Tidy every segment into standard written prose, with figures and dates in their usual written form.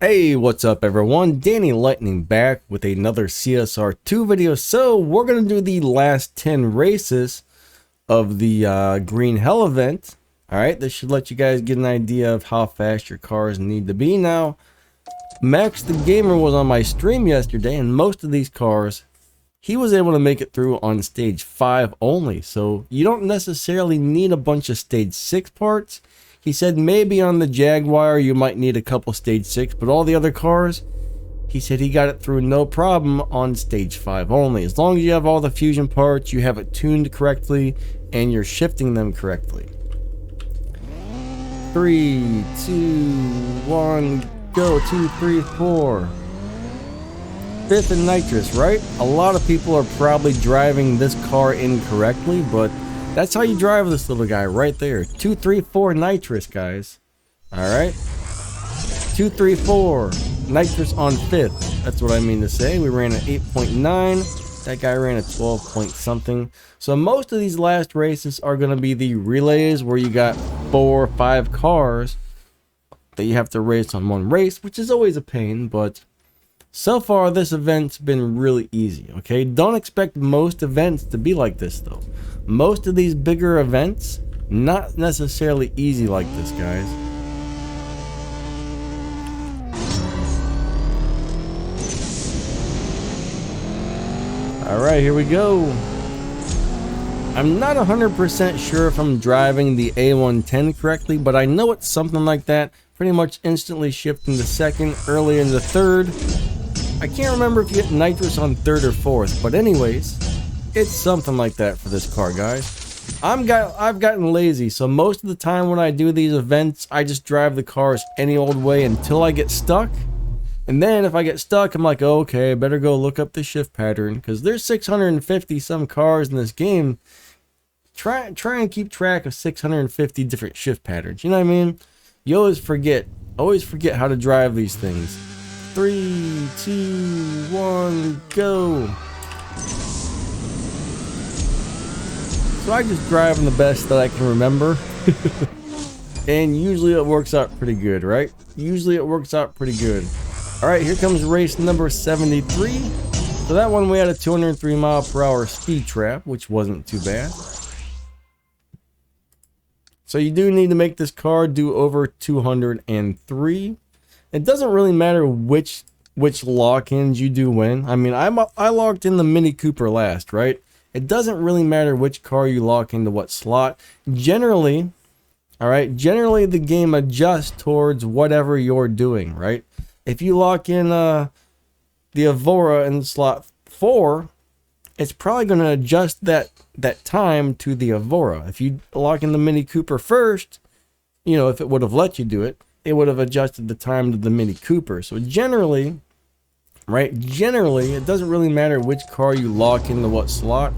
Hey, what's up everyone? Danny Lightning back with another CSR2 video. So we're going to do the last 10 races of the Green Hell event. Alright, this should let you guys get an idea of how fast your cars need to be. Now, Max the Gamer was on my stream yesterday, and most of these cars, he was able to make it through on stage 5 only. So you don't necessarily need a bunch of stage 6 parts. He said maybe on the Jaguar you might need a couple stage 6, but all the other cars, he said he got it through no problem on stage 5 only. As long as you have all the fusion parts, you have it tuned correctly, and you're shifting them correctly. 3, 2, 1, go. 2, 3, 4. Fifth and nitrous, right? A lot of people are probably driving this car incorrectly, but that's how you drive this little guy right there. 2, 3, 4 nitrous, guys. Alright. 2, 3, 4 nitrous on 5th. That's what I mean to say. We ran at 8.9. That guy ran at 12 point something. So most of these last races are going to be the relays where you got 4 or 5 cars that you have to race on one race, which is always a pain, but so far this event's been really easy, okay? Don't expect most events to be like this though. Most of these bigger events, not necessarily easy like this, guys. Alright, here we go. I'm not 100% sure if I'm driving the A110 correctly, but I know it's something like that. Pretty much instantly shifting to second, early into third. I can't remember if you hit nitrous on 3rd or 4th, but anyways, it's something like that for this car, guys. I've gotten lazy, so most of the time when I do these events, I just drive the cars any old way until I get stuck. And then if I get stuck, I'm like, oh, okay, I better go look up the shift pattern, because there's 650 some cars in this game. Try and keep track of 650 different shift patterns. You know what I mean? You always forget how to drive these things. 3, 2, 1, go. So I just drive the best that I can remember. And usually it works out pretty good, right? Usually it works out pretty good. Alright, here comes race number 73. So that one we had a 203 mph speed trap, which wasn't too bad. So you do need to make this car do over 203. It doesn't really matter which lock-ins you do when. I mean, I locked in the Mini Cooper last, right? It doesn't really matter which car you lock into what slot. Generally, all right, generally the game adjusts towards whatever you're doing, right? If you lock in the Evora in slot 4, it's probably going to adjust that time to the Evora. If you lock in the Mini Cooper first, you know, if it would have let you do it, it would have adjusted the time to the Mini Cooper. So generally, right, generally, it doesn't really matter which car you lock into what slot.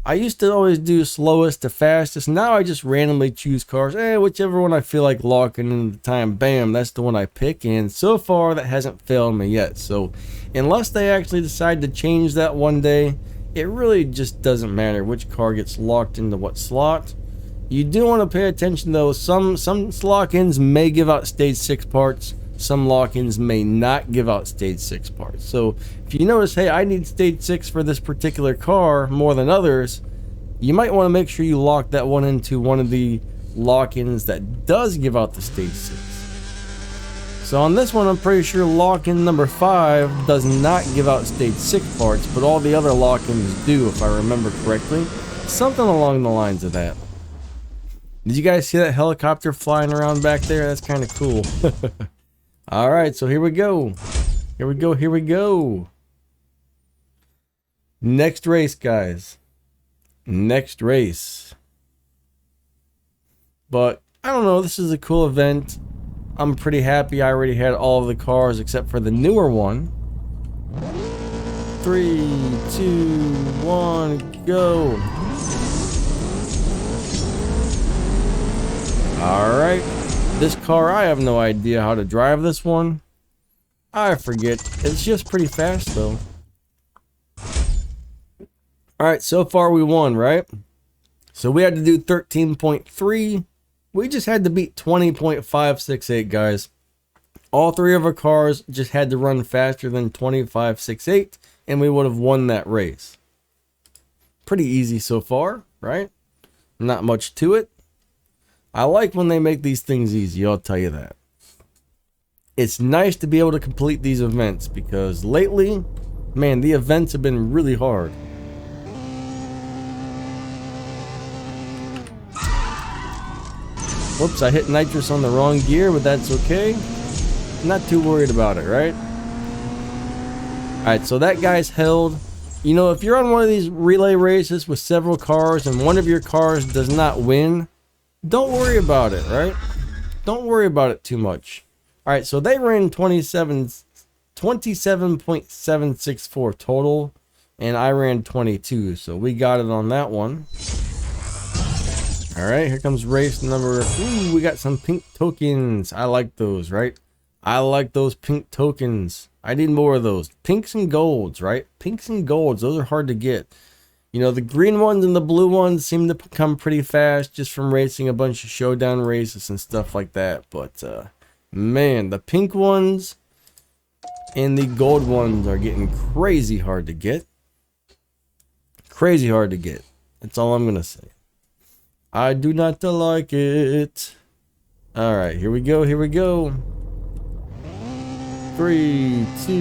I used to always do slowest to fastest. Now I just randomly choose cars. Whichever one I feel like locking in the time, bam, that's the one I pick. And so far, that hasn't failed me yet. So unless they actually decide to change that one day, it really just doesn't matter which car gets locked into what slot. You do want to pay attention though. Some lock-ins may give out stage 6 parts. Some lock-ins may not give out stage 6 parts. So if you notice, hey, I need stage 6 for this particular car more than others, you might want to make sure you lock that one into one of the lock-ins that does give out the stage 6. So on this one, I'm pretty sure lock-in number 5 does not give out stage 6 parts, but all the other lock-ins do, if I remember correctly. Something along the lines of that. Did you guys see that helicopter flying around back there? That's kind of cool. Alright, so here we go. Here we go. Next race, guys. Next race. But, I don't know, this is a cool event. I'm pretty happy I already had all of the cars except for the newer one. 3, 2, 1, go. Alright, this car, I have no idea how to drive this one. I forget. It's just pretty fast though. Alright, so far we won, right? So we had to do 13.3. We just had to beat 20.568, guys. All three of our cars just had to run faster than 25.68, and we would have won that race. Pretty easy so far, right? Not much to it. I like when they make these things easy, I'll tell you that. It's nice to be able to complete these events because lately, man, the events have been really hard. Whoops, I hit nitrous on the wrong gear, but that's okay. Not too worried about it, right? Alright, so that guy's held. You know, if you're on one of these relay races with several cars and one of your cars does not win, don't worry about it, right? Don't worry about it too much. Alright, so they ran 27.764 total, and I ran 22, so we got it on that one. Alright, here comes race number... Ooh, we got some pink tokens. I like those, right? I like those pink tokens. I need more of those. Pinks and golds, right? Pinks and golds, those are hard to get. You know, the green ones and the blue ones seem to come pretty fast just from racing a bunch of showdown races and stuff like that. But, man, the pink ones and the gold ones are getting crazy hard to get. Crazy hard to get. That's all I'm going to say. I do not like it. Alright, here we go, here we go. 3, 2,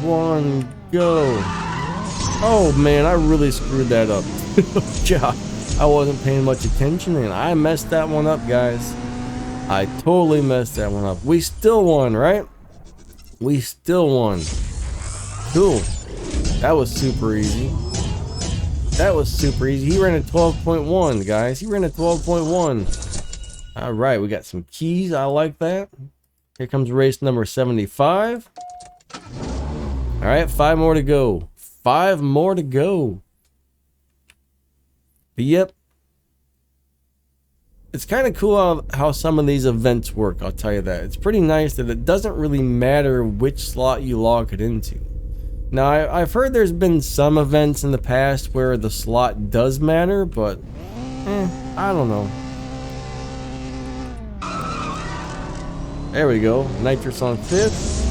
1, go. Oh man, I really screwed that up. I wasn't paying much attention and I messed that one up, guys. I totally messed that one up. We still won, right? We still won. Cool. That was super easy. That was super easy. He ran a 12.1, guys. He ran a 12.1. All right, we got some keys. I like that. Here comes race number 75. All right, 5 more to go. 5 more to go. But yep. It's kind of cool how some of these events work, I'll tell you that. It's pretty nice that it doesn't really matter which slot you log it into. Now, I've heard there's been some events in the past where the slot does matter, but I don't know. There we go. Nitrous on 5th.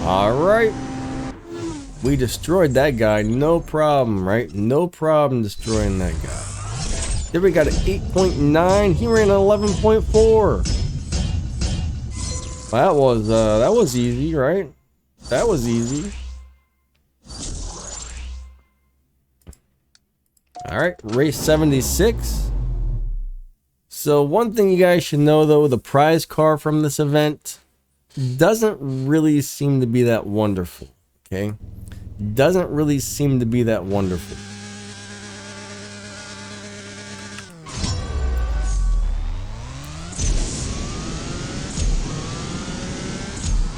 Alright. We destroyed that guy. No problem, right? No problem destroying that guy. Then we got an 8.9. He ran an 11.4. That was easy, right? That was easy. Alright, race 76. So one thing you guys should know though, the prize car from this event doesn't really seem to be that wonderful, okay? Doesn't really seem to be that wonderful.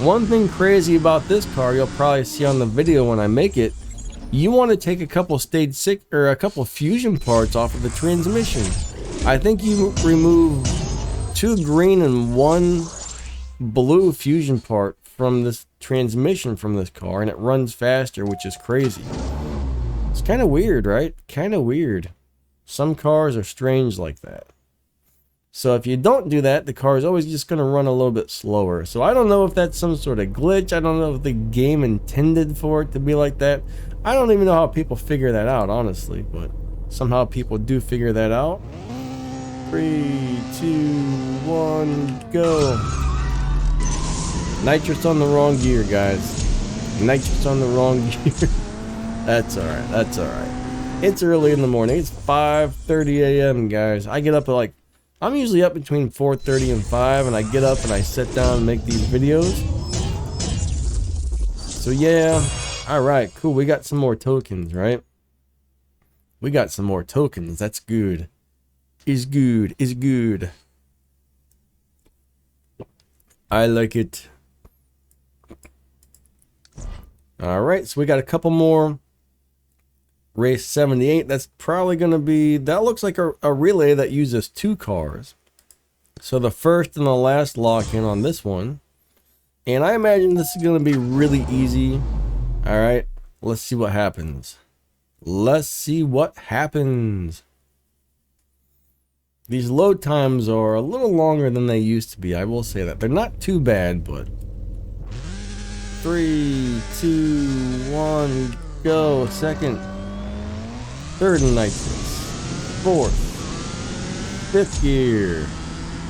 One thing crazy about this car, you'll probably see on the video when I make it, you want to take a couple stage 6 or a couple fusion parts off of the transmission. I think you remove 2 green and 1 blue fusion part from this transmission from this car, and it runs faster, which is crazy. It's kind of weird, right? Kind of weird. Some cars are strange like that. So if you don't do that, the car is always just going to run a little bit slower. So I don't know if that's some sort of glitch. I don't know if the game intended for it to be like that. I don't even know how people figure that out, honestly, but somehow people do figure that out. 3, 2, 1, go. Nitrous on the wrong gear, guys. Nitrous on the wrong gear. That's alright, that's alright. It's early in the morning. It's 5:30 a.m., guys. I get up at I'm usually up between 4:30 and 5, and I get up and I sit down and make these videos. So yeah, alright, cool. We got some more tokens, right? We got some more tokens. That's good. Is good, is good. I like it. Alright, so we got a couple more. Race 78, that's probably going to be, that looks like a relay that uses 2 cars. So the first and the last lock-in on this one. And I imagine this is going to be really easy. Alright, let's see what happens. Let's see what happens. These load times are a little longer than they used to be. I will say that. They're not too bad, but 3, 2, 1, go. Second, third nitrous, fourth, fifth gear.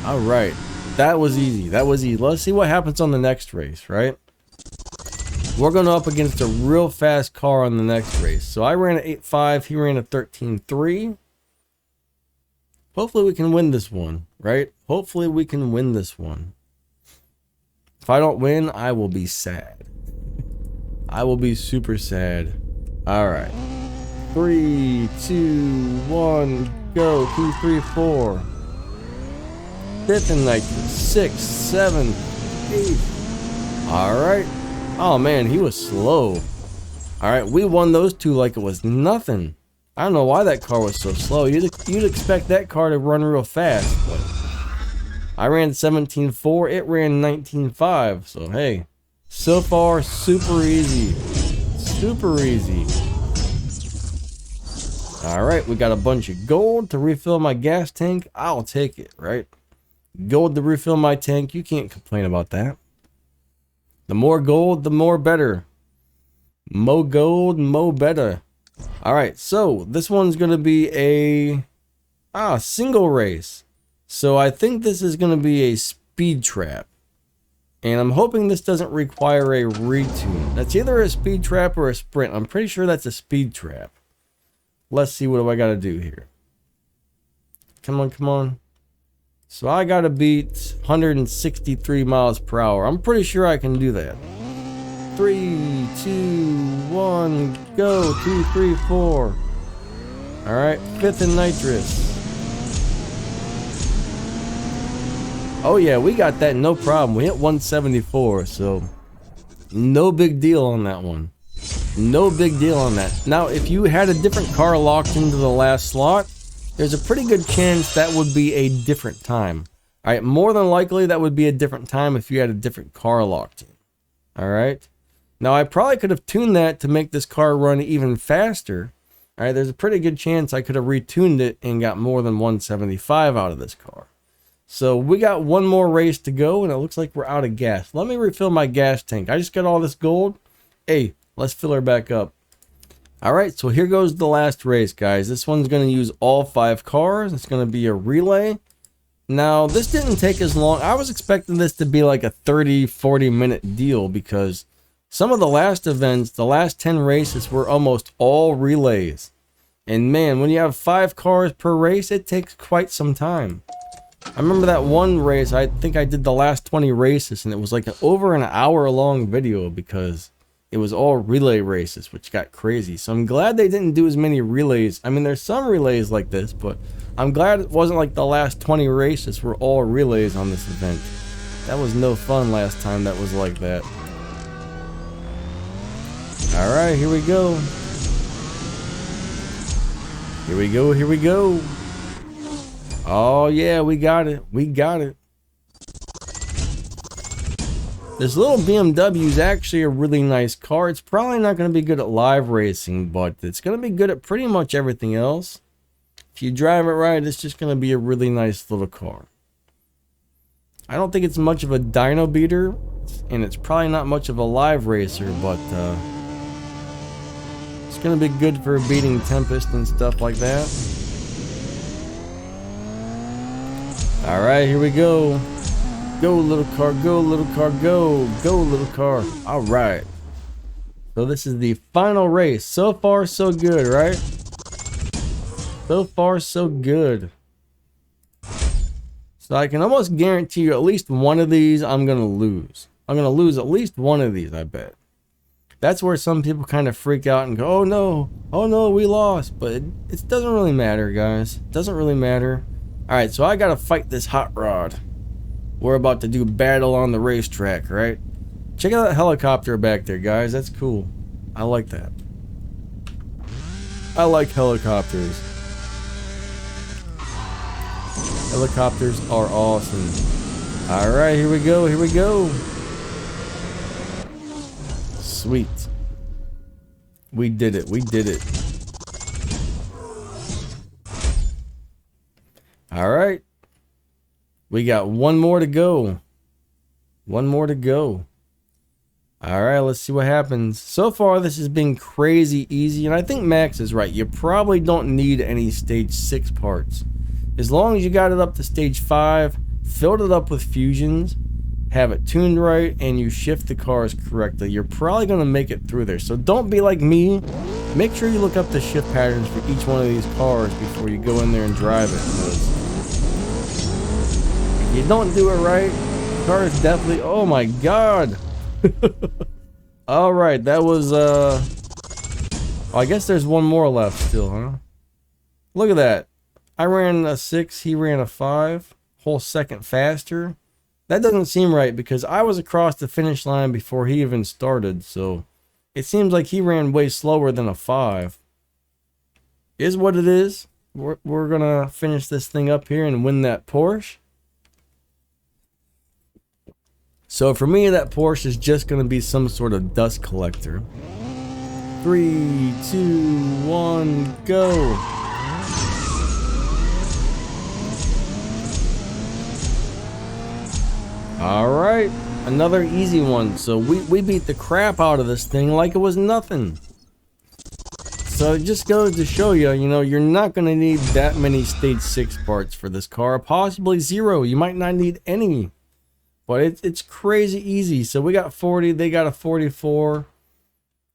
All right, that was easy. That was easy. Let's see what happens on the next race, right? We're going up against a real fast car on the next race. So I ran a 8.5. He ran a 13.3. Hopefully we can win this one, right? Hopefully we can win this one. If I don't win, I will be sad. I will be super sad. All right. 3, 2, 1, go. 2, 3, 4. Fifth and nitrous. 6, 7, 8. All right. Oh man, he was slow. All right, we won those two like it was nothing. I don't know why that car was so slow. You'd expect that car to run real fast, but I ran 17.4. It ran 19.5. So hey, so far super easy, super easy. All right, we got a bunch of gold to refill my gas tank. I'll take it, right? Gold to refill my tank. You can't complain about that. The more gold, the more better. Mo gold, mo better. All right, so this one's going to be a single race. So I think this is going to be a speed trap. And I'm hoping this doesn't require a retune. That's either a speed trap or a sprint. I'm pretty sure that's a speed trap. Let's see, what do I got to do here? Come on, come on. So I got to beat 163 miles per hour. I'm pretty sure I can do that. 3, 2, 1, go. 2, 3, 4. All right, fifth and nitrous. Oh yeah, we got that, no problem. We hit 174, so no big deal on that one. No big deal on that. Now, if you had a different car locked into the last slot, there's a pretty good chance that would be a different time. All right, more than likely that would be a different time if you had a different car locked in. All right. Now, I probably could have tuned that to make this car run even faster. All right, there's a pretty good chance I could have retuned it and got more than 175 out of this car. So we got one more race to go, and it looks like we're out of gas. Let me refill my gas tank. I just got all this gold. Hey, let's fill her back up. All right, so here goes the last race, guys. This one's going to use all 5 cars. It's going to be a relay. Now, this didn't take as long. I was expecting this to be like a 30-40 minute deal because some of the last events, the last 10 races were almost all relays. And man, when you have 5 cars per race, it takes quite some time. I remember that one race, I think I did the last 20 races, and it was like over an hour long video because it was all relay races, which got crazy. So I'm glad they didn't do as many relays. I mean, there's some relays like this, but I'm glad it wasn't like the last 20 races were all relays on this event. That was no fun last time that was like that. All right, here we go. Here we go, here we go. Oh yeah, we got it. We got it. This little BMW is actually a really nice car. It's probably not going to be good at live racing, but it's going to be good at pretty much everything else. If you drive it right, it's just going to be a really nice little car. I don't think it's much of a dyno beater, and it's probably not much of a live racer, but it's going to be good for beating Tempest and stuff like that. All right, here we go. Go, little car, go, little car, go. Go, little car. All right. So this is the final race. So far, so good, right? So far, so good. So I can almost guarantee you at least one of these I'm going to lose. I'm going to lose at least one of these, I bet. That's where some people kind of freak out and go, oh no, we lost. But it doesn't really matter, guys. It doesn't really matter. All right, so I got to fight this hot rod. We're about to do battle on the racetrack, right? Check out that helicopter back there, guys. That's cool. I like that. I like helicopters. Helicopters are awesome. All right, here we go. Here we go. Sweet. We did it. We did it. All right. We got one more to go. One more to go. All right, let's see what happens. So far, this has been crazy easy, and I think Max is right. You probably don't need any stage 6 parts. As long as you got it up to stage 5, filled it up with fusions, have it tuned right, and you shift the cars correctly, you're probably going to make it through there. So don't be like me. Make sure you look up the shift patterns for each one of these cars before you go in there and drive it. If you don't do it right, the car is definitely... Oh my god! Alright, that was... Oh, I guess there's one more left still, huh? Look at that. I ran a 6, he ran a 5. Whole second faster. That doesn't seem right because I was across the finish line before he even started, so it seems like he ran way slower than a 5. Is what it is. We're gonna finish this thing up here and win that Porsche. So for me, that Porsche is just gonna be some sort of dust collector. 3, 2, 1, go! Alright, another easy one. So we beat the crap out of this thing like it was nothing. So it just goes to show you, you know, you're not going to need that many stage 6 parts for this car. Possibly 0. You might not need any. But it's crazy easy. So we got 40, they got a 44.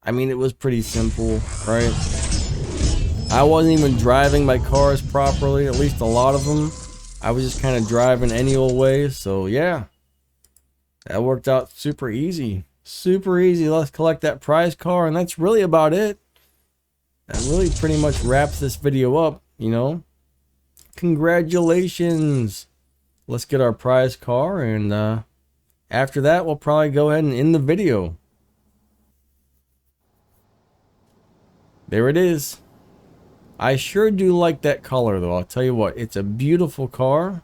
I mean, it was pretty simple, right? I wasn't even driving my cars properly, at least a lot of them. I was just kind of driving any old way, so yeah. That worked out super easy. Super easy. Let's collect that prize car, and that's really about it. That really pretty much wraps this video up, you know. Congratulations. Let's get our prize car, and after that, we'll probably go ahead and end the video. There it is. I sure do like that color, though. I'll tell you what, it's a beautiful car.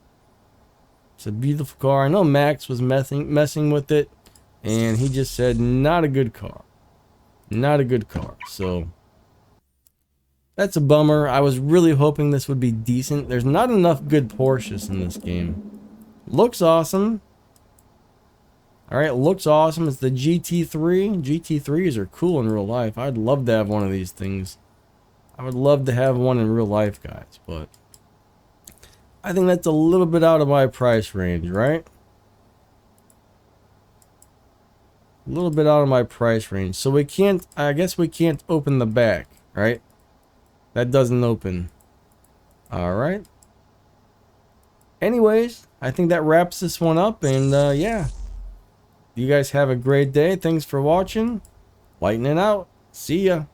It's a beautiful car. I know Max was messing with it, and he just said, not a good car. Not a good car. So, that's a bummer. I was really hoping this would be decent. There's not enough good Porsches in this game. Looks awesome. Alright, looks awesome. It's the GT3. GT3s are cool in real life. I'd love to have one of these things. I would love to have one in real life, guys, but I think that's a little bit out of my price range, right? A little bit out of my price range. So we can't, I guess we can't open the back, right? That doesn't open. Alright. Anyways, I think that wraps this one up, and yeah. You guys have a great day. Thanks for watching. Lightning out. See ya.